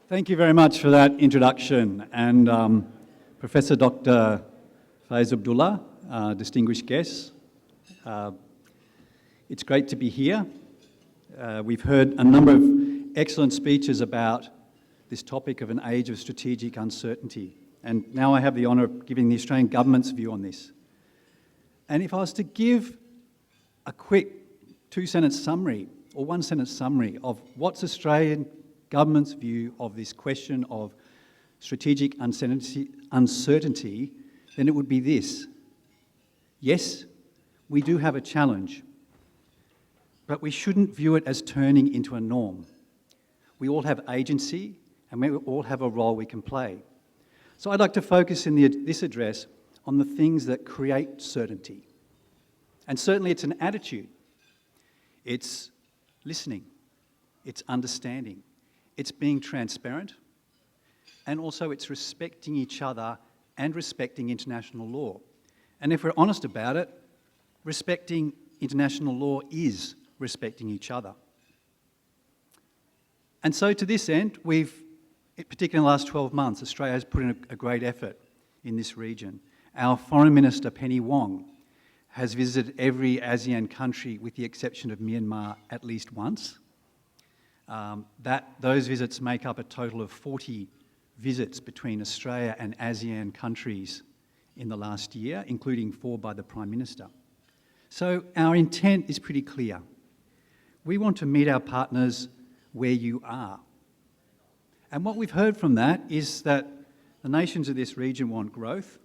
Thank you very much for that introduction. And Professor Dr. Faiz Abdullah, distinguished guests, it's great to be here. We've heard a number of excellent speeches about this topic of an age of strategic uncertainty. And now I have the honour of giving the Australian government's view on this. And if I was to give a quick two-sentence summary or one-sentence summary of what's Australian government's view of this question of strategic uncertainty, then it would be this. Yes, we do have a challenge, but we shouldn't view it as turning into a norm. We all have agency and we all have a role we can play. So I'd like to focus in this address on the things that create certainty. And certainly it's an attitude. It's listening. It's understanding. It's being transparent, and also it's respecting each other and respecting international law. And if we're honest about it, respecting international law is respecting each other. And so to this end, particularly in the last 12 months, Australia has put in a great effort in this region. Our Foreign Minister, Penny Wong, has visited every ASEAN country with the exception of Myanmar at least once. Those visits make up a total of 40 visits between Australia and ASEAN countries in the last year, including 4 by the Prime Minister. So our intent is pretty clear. We want to meet our partners where you are. And what we've heard from that is that the nations of this region want growth,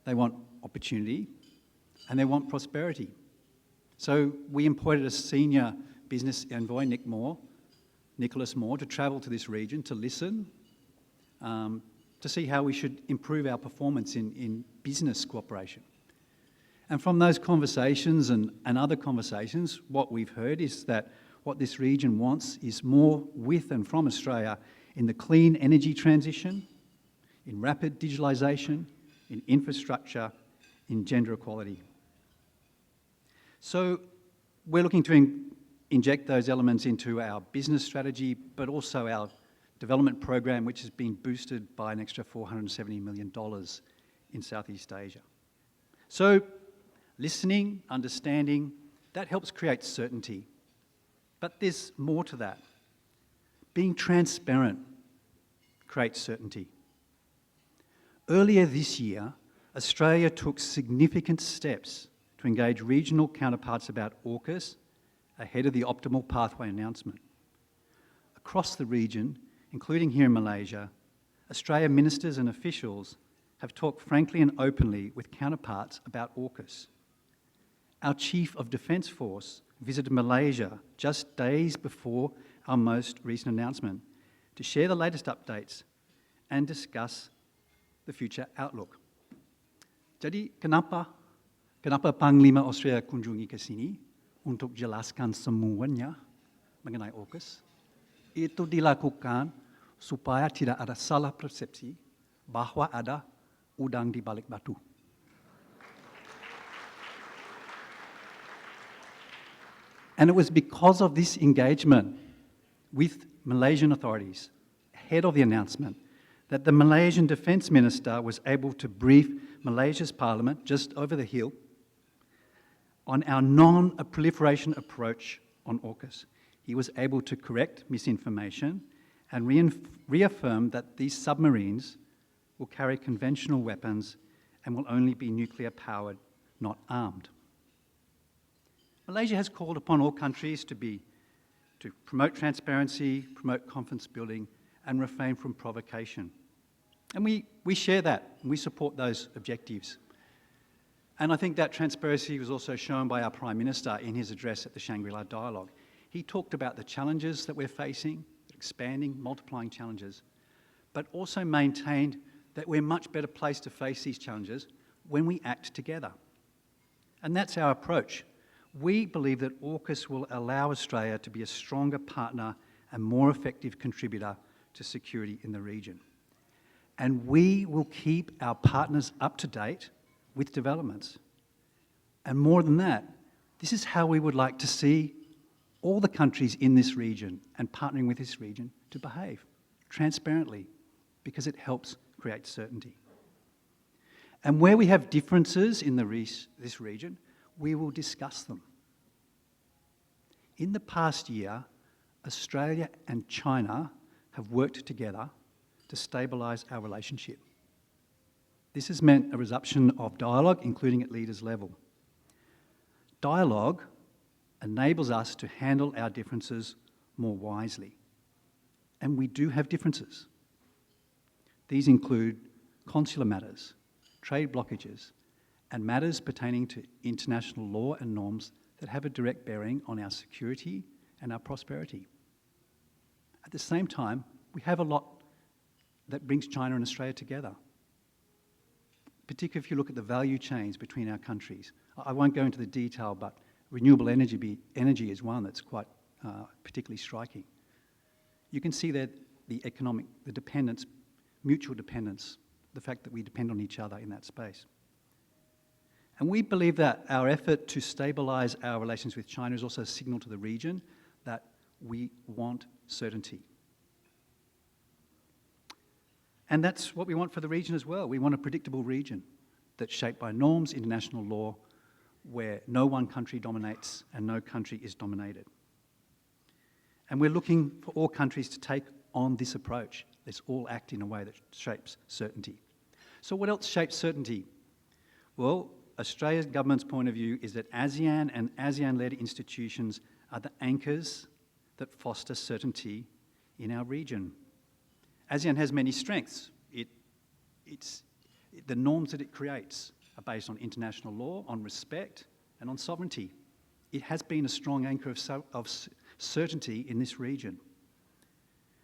they want opportunity, and they want prosperity. So we appointed a senior business envoy, Nicholas Moore, to travel to this region to listen, to see how we should improve our performance in business cooperation. And from those conversations and other conversations, what we've heard is that what this region wants is more with and from Australia in the clean energy transition, in rapid digitalisation, in infrastructure, in gender equality. So we're looking to inject those elements into our business strategy, but also our development program, which has been boosted by an extra $470 million in Southeast Asia. So listening, understanding, that helps create certainty. But there's more to that. Being transparent creates certainty. Earlier this year, Australia took significant steps to engage regional counterparts about AUKUS ahead of the optimal pathway announcement. Across the region, including here in Malaysia, Australian ministers and officials have talked frankly and openly with counterparts about AUKUS. Our Chief of Defence Force visited Malaysia just days before our most recent announcement to share the latest updates and discuss the future outlook. Jadi kenapa Panglima Australia kunjungi ke sini? Untuk jelaskan semuanya mengenai AUKUS, itu dilakukan supaya tidak ada salah persepsi bahwa ada udang di balik batu. And it was because of this engagement with Malaysian authorities ahead of the announcement that the Malaysian Defence Minister was able to brief Malaysia's Parliament just over the hill on our non-proliferation approach on AUKUS. He was able to correct misinformation and reaffirm that these submarines will carry conventional weapons and will only be nuclear-powered, not armed. Malaysia has called upon all countries to promote transparency, promote confidence building, and refrain from provocation. And we share that, and we support those objectives. And I think that transparency was also shown by our Prime Minister in his address at the Shangri-La Dialogue. He talked about the challenges that we're facing, expanding, multiplying challenges, but also maintained that we're much better placed to face these challenges when we act together. And that's our approach. We believe that AUKUS will allow Australia to be a stronger partner and more effective contributor to security in the region. And we will keep our partners up to date with developments. And more than that, this is how we would like to see all the countries in this region and partnering with this region to behave. transparently, because it helps create certainty. And where we have differences in this region, we will discuss them. In the past year, Australia and China have worked together to stabilise our relationship. This has meant a resumption of dialogue, including at leaders' level. Dialogue enables us to handle our differences more wisely. And we do have differences. These include consular matters, trade blockages, and matters pertaining to international law and norms that have a direct bearing on our security and our prosperity. At the same time, we have a lot that brings China and Australia together, particularly if you look at the value chains between our countries. I won't go into the detail, but renewable energy is one that's quite particularly striking. You can see that the dependence, mutual dependence, the fact that we depend on each other in that space. And we believe that our effort to stabilise our relations with China is also a signal to the region that we want certainty. And that's what we want for the region as well. We want a predictable region that's shaped by norms, international law, where no one country dominates and no country is dominated. And we're looking for all countries to take on this approach. Let's all act in a way that shapes certainty. So what else shapes certainty? Well, Australia's government's point of view is that ASEAN and ASEAN-led institutions are the anchors that foster certainty in our region. ASEAN has many strengths. The norms that it creates are based on international law, on respect, and on sovereignty. It has been a strong anchor of certainty in this region.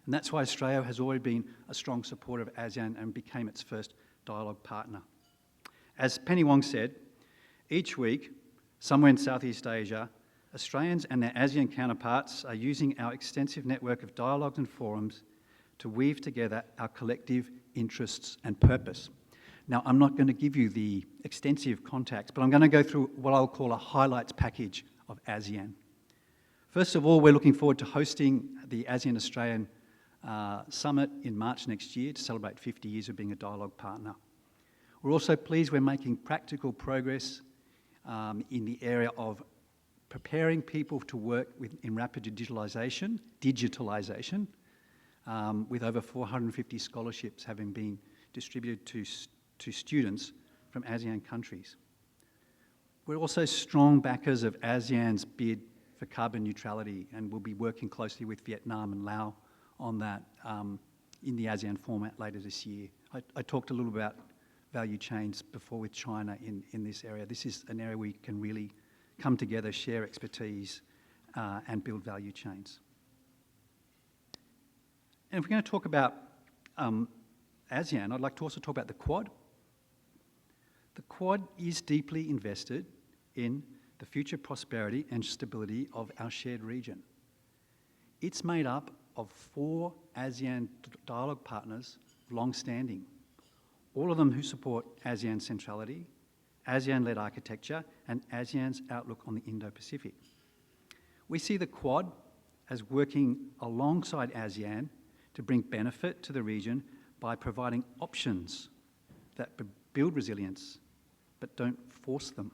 And that's why Australia has always been a strong supporter of ASEAN and became its first dialogue partner. As Penny Wong said, each week, somewhere in Southeast Asia, Australians and their ASEAN counterparts are using our extensive network of dialogues and forums to weave together our collective interests and purpose. Now, I'm not going to give you the extensive contacts, but I'm going to go through what I'll call a highlights package of ASEAN. First of all, we're looking forward to hosting the ASEAN-Australian Summit in March next year to celebrate 50 years of being a dialogue partner. We're also pleased we're making practical progress in the area of preparing people to work in rapid digitalisation, with over 450 scholarships having been distributed to students from ASEAN countries. We're also strong backers of ASEAN's bid for carbon neutrality, and we'll be working closely with Vietnam and Laos on that in the ASEAN format later this year. I talked a little about value chains before with China in this area. This is an area we can really come together, share expertise, and build value chains. And if we're going to talk about ASEAN, I'd like to also talk about the Quad. The Quad is deeply invested in the future prosperity and stability of our shared region. It's made up of 4 ASEAN dialogue partners, long-standing, all of them who support ASEAN centrality, ASEAN-led architecture, and ASEAN's outlook on the Indo-Pacific. We see the Quad as working alongside ASEAN to bring benefit to the region by providing options that build resilience but don't force them.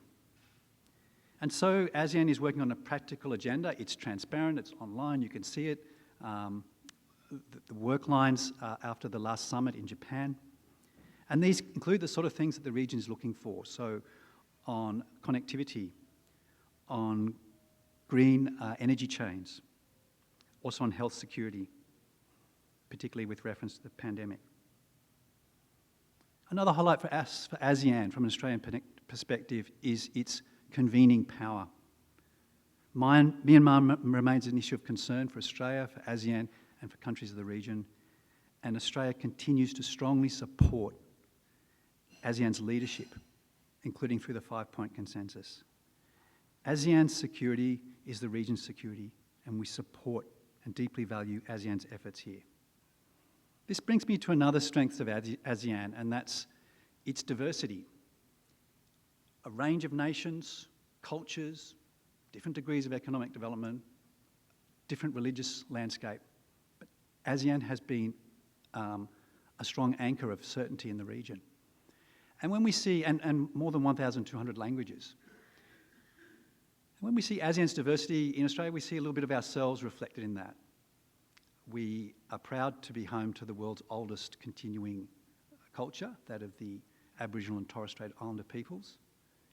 And so ASEAN is working on a practical agenda. It's transparent, it's online, you can see it. The work lines after the last summit in Japan. And these include the sort of things that the region is looking for. So on connectivity, on green energy chains, also on health security, particularly with reference to the pandemic. Another highlight for us, for ASEAN, from an Australian perspective, is its convening power. Myanmar remains an issue of concern for Australia, for ASEAN, and for countries of the region, and Australia continues to strongly support ASEAN's leadership, including through the 5-point consensus. ASEAN's security is the region's security, and we support and deeply value ASEAN's efforts here. This brings me to another strength of ASEAN, and that's its diversity. A range of nations, cultures, different degrees of economic development, different religious landscape. But ASEAN has been a strong anchor of certainty in the region. And when we see, and more than 1,200 languages, when we see ASEAN's diversity in Australia, we see a little bit of ourselves reflected in that. We are proud to be home to the world's oldest continuing culture, that of the Aboriginal and Torres Strait Islander peoples.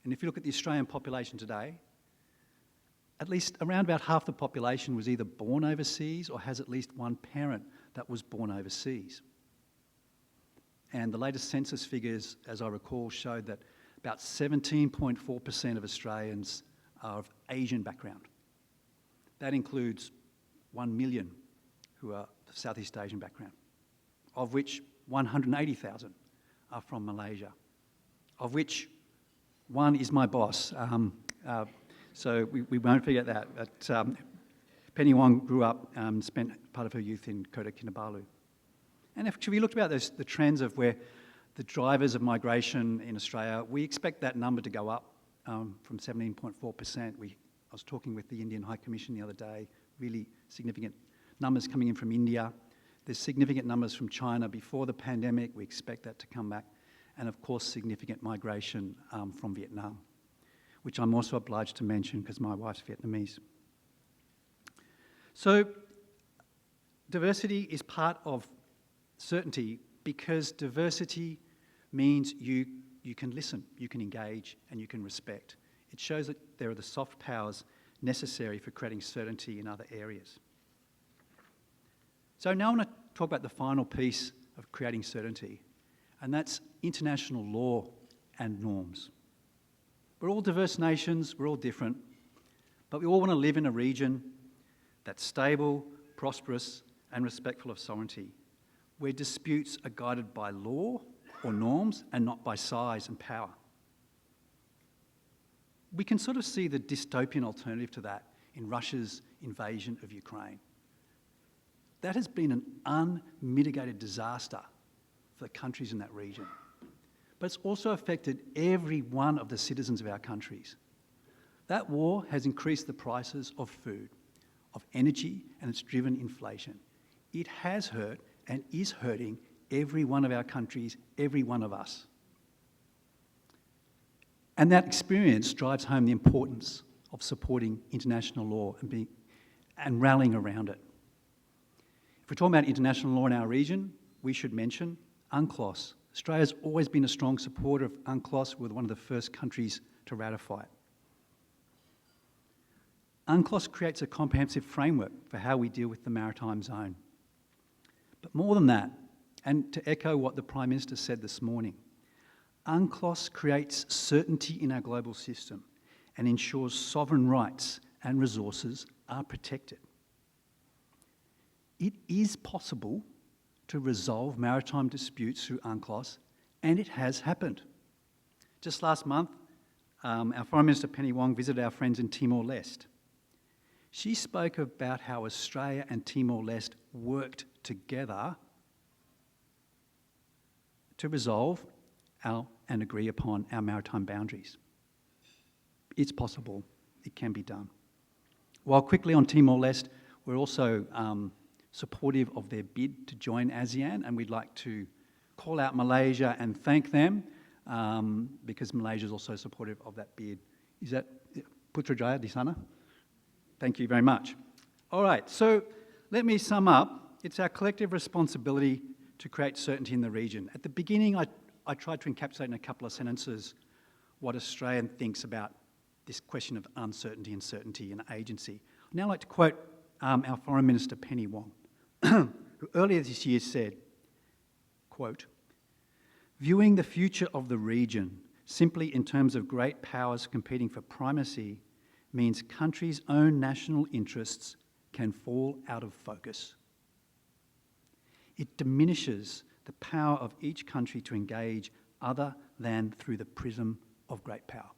And if you look at the Australian population today, at least around about half the population was either born overseas or has at least one parent that was born overseas. And the latest census figures, as I recall, showed that about 17.4% of Australians are of Asian background. That includes 1 million who are of Southeast Asian background, of which 180,000 are from Malaysia, of which one is my boss. So we won't forget that. But Penny Wong grew up, spent part of her youth in Kota Kinabalu. And if we looked about the trends of where the drivers of migration in Australia, we expect that number to go up from 17.4%. I was talking with the Indian High Commission the other day, really significant numbers coming in from India. There's significant numbers from China before the pandemic. We expect that to come back. And of course, significant migration from Vietnam, which I'm also obliged to mention because my wife's Vietnamese. So diversity is part of certainty because diversity means you can listen, you can engage, and you can respect. It shows that there are the soft powers necessary for creating certainty in other areas. So now I want to talk about the final piece of creating certainty, and that's international law and norms. We're all diverse nations, we're all different, but we all want to live in a region that's stable, prosperous, and respectful of sovereignty, where disputes are guided by law or norms and not by size and power. We can sort of see the dystopian alternative to that in Russia's invasion of Ukraine. That has been an unmitigated disaster for the countries in that region. But it's also affected every one of the citizens of our countries. That war has increased the prices of food, of energy, and it's driven inflation. It has hurt and is hurting every one of our countries, every one of us. And that experience drives home the importance of supporting international law and rallying around it. If we're talking about international law in our region, we should mention UNCLOS. Australia's always been a strong supporter of UNCLOS. We're one of the first countries to ratify it. UNCLOS creates a comprehensive framework for how we deal with the maritime zone. But more than that, and to echo what the Prime Minister said this morning, UNCLOS creates certainty in our global system and ensures sovereign rights and resources are protected. It is possible to resolve maritime disputes through UNCLOS, and it has happened. Just last month, our Foreign Minister Penny Wong visited our friends in Timor-Leste. She spoke about how Australia and Timor-Leste worked together to resolve and agree upon our maritime boundaries. It's possible, it can be done. While quickly on Timor-Leste, we're also supportive of their bid to join ASEAN, and we'd like to call out Malaysia and thank them because Malaysia is also supportive of that bid. Is that Putrajaya di sana? Thank you very much. All right, so let me sum up. It's our collective responsibility to create certainty in the region. At the beginning, I tried to encapsulate in a couple of sentences what Australia thinks about this question of uncertainty and certainty and agency. I'd now like to quote our Foreign Minister Penny Wong, who earlier this year said, quote, "Viewing the future of the region simply in terms of great powers competing for primacy means countries' own national interests can fall out of focus. It diminishes the power of each country to engage other than through the prism of great power."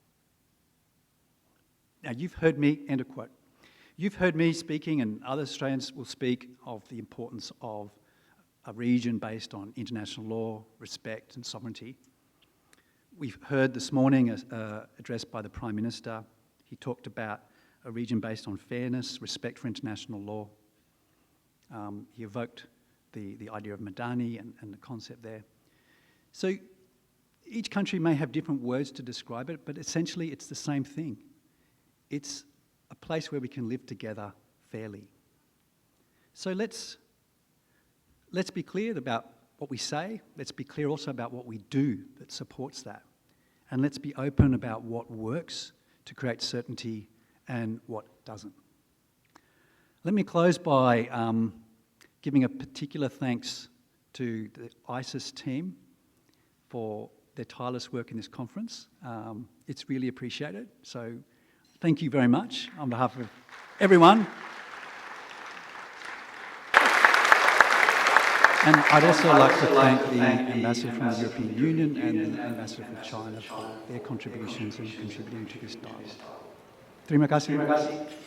Now, you've heard me, end of quote. You've heard me speaking, and other Australians will speak of the importance of a region based on international law, respect and sovereignty. We've heard this morning addressed by the Prime Minister. He talked about a region based on fairness, respect for international law. He evoked the idea of Madani and the concept there. So each country may have different words to describe it, but essentially it's the same thing. It's a place where we can live together fairly. So let's be clear about what we say. Let's be clear also about what we do that supports that. And let's be open about what works to create certainty and what doesn't. Let me close by giving a particular thanks to the ISIS team for their tireless work in this conference. It's really appreciated. So thank you very much on behalf of everyone. And I'd also like to thank the ambassador from the European Union and the ambassador from China for their contributions and contributing to this dialogue. Terima kasih.